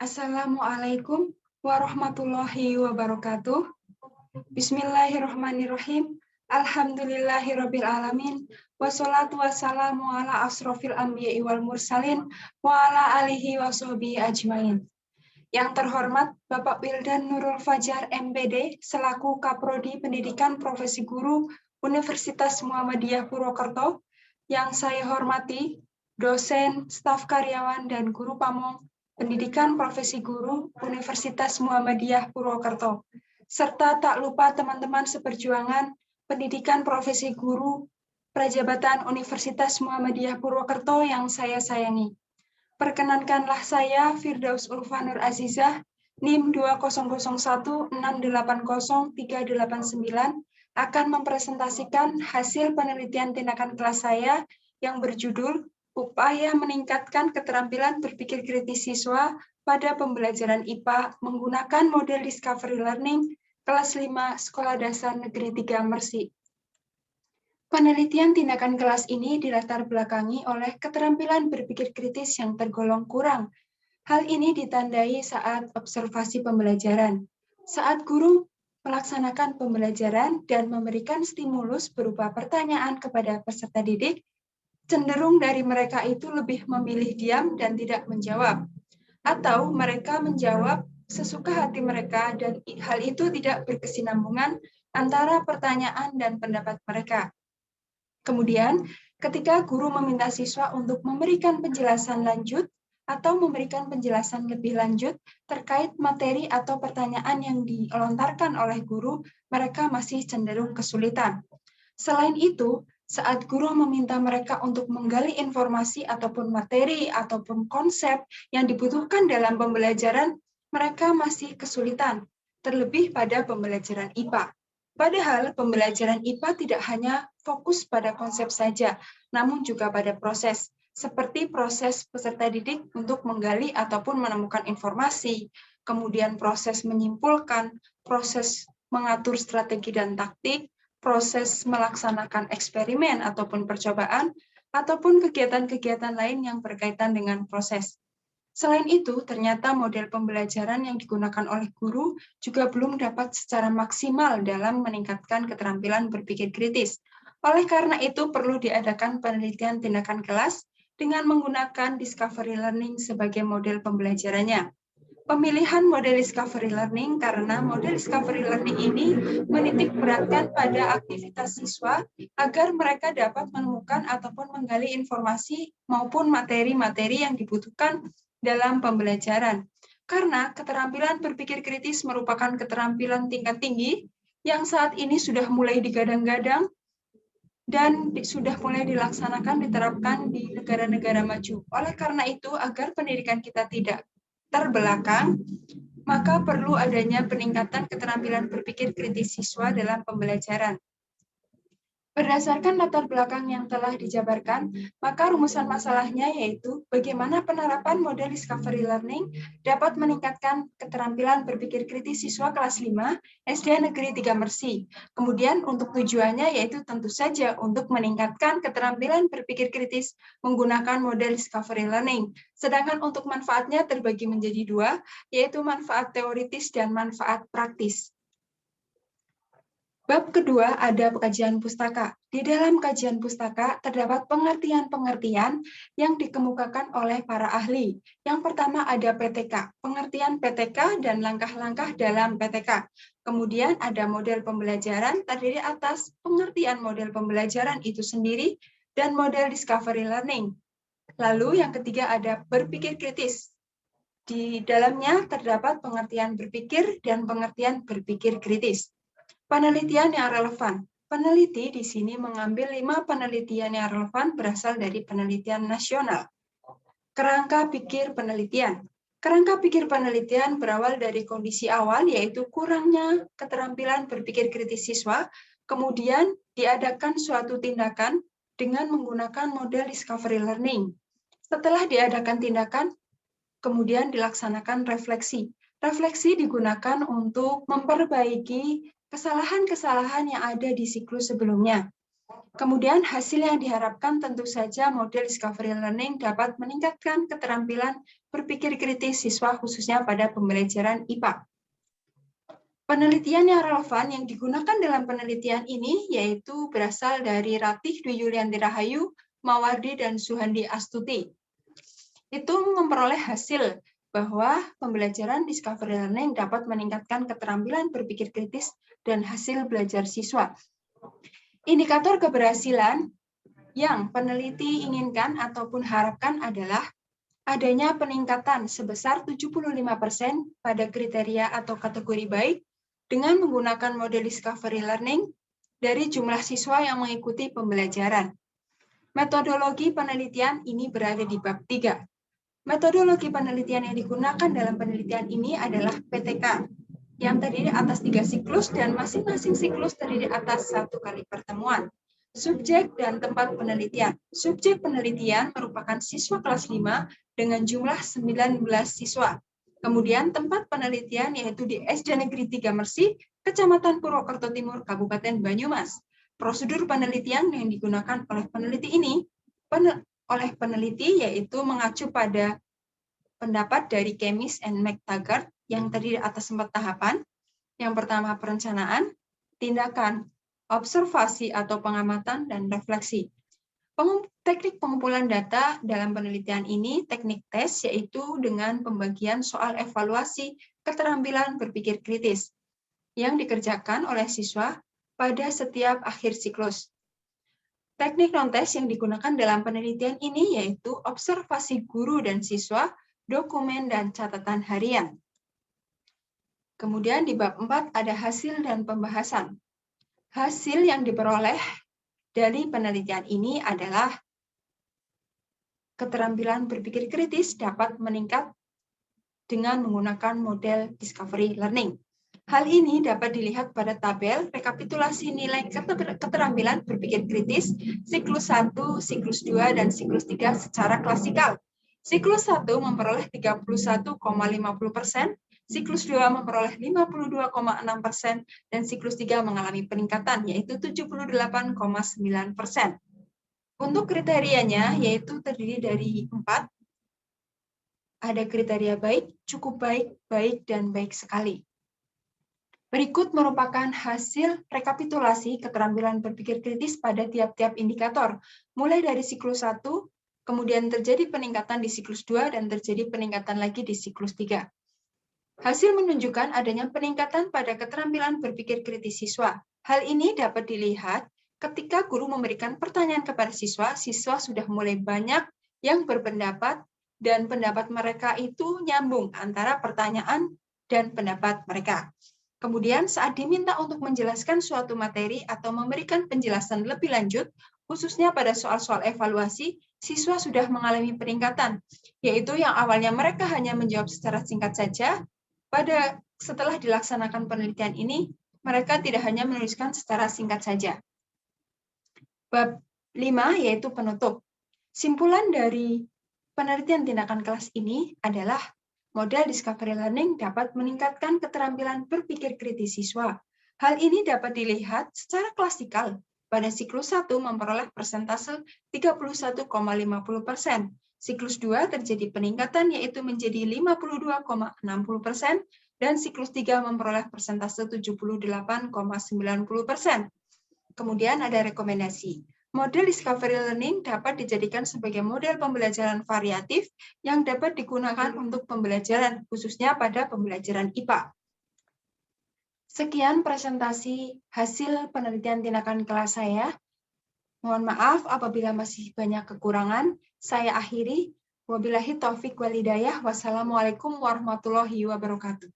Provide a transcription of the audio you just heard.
Assalamualaikum warahmatullahi wabarakatuh. Bismillahirrahmanirrahim. Alhamdulillahirabbil alamin. Wassalatu wassalamu ala asrofil anbiya'i wal mursalin wa ala alihi washabihi ajmain. Yang terhormat Bapak Wildan Nurul Fajar MPD selaku Kaprodi Pendidikan Profesi Guru Universitas Muhammadiyah Purwokerto, yang saya hormati dosen, staf karyawan, dan guru pamong Pendidikan Profesi Guru Universitas Muhammadiyah Purwokerto, serta tak lupa teman-teman seperjuangan Pendidikan Profesi Guru Prajabatan Universitas Muhammadiyah Purwokerto yang saya sayangi. Perkenankanlah saya Firdaus Ulfa Nur Azizah, NIM 2001680389, akan mempresentasikan hasil penelitian tindakan kelas saya yang berjudul Upaya Meningkatkan Keterampilan Berpikir Kritis Siswa pada Pembelajaran IPA menggunakan model Discovery Learning kelas 5 Sekolah Dasar Negeri 3 Mersi. Penelitian tindakan kelas ini dilatar belakangi oleh keterampilan berpikir kritis yang tergolong kurang. Hal ini ditandai saat observasi pembelajaran. Saat guru melaksanakan pembelajaran dan memberikan stimulus berupa pertanyaan kepada peserta didik, cenderung dari mereka itu lebih memilih diam dan tidak menjawab. Atau mereka menjawab sesuka hati mereka dan hal itu tidak berkesinambungan antara pertanyaan dan pendapat mereka. Kemudian, ketika guru meminta siswa untuk memberikan penjelasan lanjut atau memberikan penjelasan lebih lanjut terkait materi atau pertanyaan yang dilontarkan oleh guru, mereka masih cenderung kesulitan. Selain itu, saat guru meminta mereka untuk menggali informasi ataupun materi ataupun konsep yang dibutuhkan dalam pembelajaran, mereka masih kesulitan, terlebih pada pembelajaran IPA. Padahal pembelajaran IPA tidak hanya fokus pada konsep saja, namun juga pada proses, seperti proses peserta didik untuk menggali ataupun menemukan informasi, kemudian proses menyimpulkan, proses mengatur strategi dan taktik, proses melaksanakan eksperimen ataupun percobaan, ataupun kegiatan-kegiatan lain yang berkaitan dengan proses. Selain itu, ternyata model pembelajaran yang digunakan oleh guru juga belum dapat secara maksimal dalam meningkatkan keterampilan berpikir kritis. Oleh karena itu, perlu diadakan penelitian tindakan kelas dengan menggunakan Discovery Learning sebagai model pembelajarannya. Pemilihan model Discovery Learning karena model Discovery Learning ini menitik beratkan pada aktivitas siswa agar mereka dapat menemukan ataupun menggali informasi maupun materi-materi yang dibutuhkan dalam pembelajaran. Karena keterampilan berpikir kritis merupakan keterampilan tingkat tinggi yang saat ini sudah mulai digadang-gadang dan sudah mulai dilaksanakan, diterapkan di negara-negara maju. Oleh karena itu, agar pendidikan kita tidak terbelakang, maka perlu adanya peningkatan keterampilan berpikir kritis siswa dalam pembelajaran. Berdasarkan latar belakang yang telah dijabarkan, maka rumusan masalahnya yaitu bagaimana penerapan model Discovery Learning dapat meningkatkan keterampilan berpikir kritis siswa kelas 5 SD Negeri 3 Mersi. Kemudian untuk tujuannya yaitu tentu saja untuk meningkatkan keterampilan berpikir kritis menggunakan model Discovery Learning. Sedangkan untuk manfaatnya terbagi menjadi dua, yaitu manfaat teoritis dan manfaat praktis. Bab kedua ada kajian pustaka. Di dalam kajian pustaka terdapat pengertian-pengertian yang dikemukakan oleh para ahli. Yang pertama ada PTK, pengertian PTK dan langkah-langkah dalam PTK. Kemudian ada model pembelajaran terdiri atas pengertian model pembelajaran itu sendiri dan model Discovery Learning. Lalu yang ketiga ada berpikir kritis. Di dalamnya terdapat pengertian berpikir dan pengertian berpikir kritis. Penelitian yang relevan. Peneliti di sini mengambil 5 penelitian yang relevan berasal dari penelitian nasional. Kerangka pikir penelitian. Kerangka pikir penelitian berawal dari kondisi awal, yaitu kurangnya keterampilan berpikir kritis siswa, kemudian diadakan suatu tindakan dengan menggunakan model discovery learning. Setelah diadakan tindakan, kemudian dilaksanakan refleksi. Refleksi digunakan untuk memperbaiki kesalahan-kesalahan yang ada di siklus sebelumnya. Kemudian hasil yang diharapkan tentu saja model discovery learning dapat meningkatkan keterampilan berpikir kritis siswa khususnya pada pembelajaran IPA. Penelitian yang relevan yang digunakan dalam penelitian ini yaitu berasal dari Ratih Dwi Yulianti Rahayu, Mawardi, dan Suhandi Astuti. Itu memperoleh hasil bahwa pembelajaran discovery learning dapat meningkatkan keterampilan berpikir kritis dan hasil belajar siswa. Indikator keberhasilan yang peneliti inginkan ataupun harapkan adalah adanya peningkatan sebesar 75% pada kriteria atau kategori baik dengan menggunakan model discovery learning dari jumlah siswa yang mengikuti pembelajaran. Metodologi penelitian ini berada di bab 3. Metodologi penelitian yang digunakan dalam penelitian ini adalah PTK, yang terdiri atas 3 siklus dan masing-masing siklus terdiri atas 1 kali pertemuan. Subjek dan tempat penelitian. Subjek penelitian merupakan siswa kelas 5 dengan jumlah 19 siswa. Kemudian tempat penelitian yaitu di SD Negeri 3 Mersi, Kecamatan Purwokerto Timur, Kabupaten Banyumas. Prosedur penelitian yang digunakan oleh peneliti yaitu mengacu pada pendapat dari Kemis and McTaggart yang terdiri atas 4 tahapan. Yang pertama perencanaan, tindakan, observasi atau pengamatan, dan refleksi. Teknik pengumpulan data dalam penelitian ini teknik tes yaitu dengan pembagian soal evaluasi keterampilan berpikir kritis yang dikerjakan oleh siswa pada setiap akhir siklus. Teknik non-tes yang digunakan dalam penelitian ini yaitu observasi guru dan siswa, dokumen, dan catatan harian. Kemudian di bab 4 ada hasil dan pembahasan. Hasil yang diperoleh dari penelitian ini adalah keterampilan berpikir kritis dapat meningkat dengan menggunakan model discovery learning. Hal ini dapat dilihat pada tabel rekapitulasi nilai keterampilan berpikir kritis siklus 1, siklus 2, dan siklus 3 secara klasikal. Siklus 1 memperoleh 31,50%, siklus 2 memperoleh 52,6%, dan siklus 3 mengalami peningkatan, yaitu 78,9%. Untuk kriterianya, yaitu terdiri dari 4, ada kriteria baik, cukup baik, baik, dan baik sekali. Berikut merupakan hasil rekapitulasi keterampilan berpikir kritis pada tiap-tiap indikator, mulai dari siklus 1, kemudian terjadi peningkatan di siklus 2, dan terjadi peningkatan lagi di siklus 3. Hasil menunjukkan adanya peningkatan pada keterampilan berpikir kritis siswa. Hal ini dapat dilihat ketika guru memberikan pertanyaan kepada siswa, siswa sudah mulai banyak yang berpendapat, dan pendapat mereka itu nyambung antara pertanyaan dan pendapat mereka. Kemudian saat diminta untuk menjelaskan suatu materi atau memberikan penjelasan lebih lanjut, khususnya pada soal-soal evaluasi, siswa sudah mengalami peningkatan, yaitu yang awalnya mereka hanya menjawab secara singkat saja, setelah dilaksanakan penelitian ini, mereka tidak hanya menuliskan secara singkat saja. Bab 5 yaitu penutup. Simpulan dari penelitian tindakan kelas ini adalah model discovery learning dapat meningkatkan keterampilan berpikir kritis siswa. Hal ini dapat dilihat secara klasikal. Pada siklus 1 memperoleh persentase 31,50%. Siklus 2 terjadi peningkatan yaitu menjadi 52,60%, dan siklus 3 memperoleh persentase 78,90%. Kemudian ada rekomendasi. Model discovery learning dapat dijadikan sebagai model pembelajaran variatif yang dapat digunakan untuk pembelajaran, khususnya pada pembelajaran IPA. Sekian presentasi hasil penelitian tindakan kelas saya. Mohon maaf apabila masih banyak kekurangan. Saya akhiri. Wabillahi taufik wal hidayah. Wassalamualaikum warahmatullahi wabarakatuh.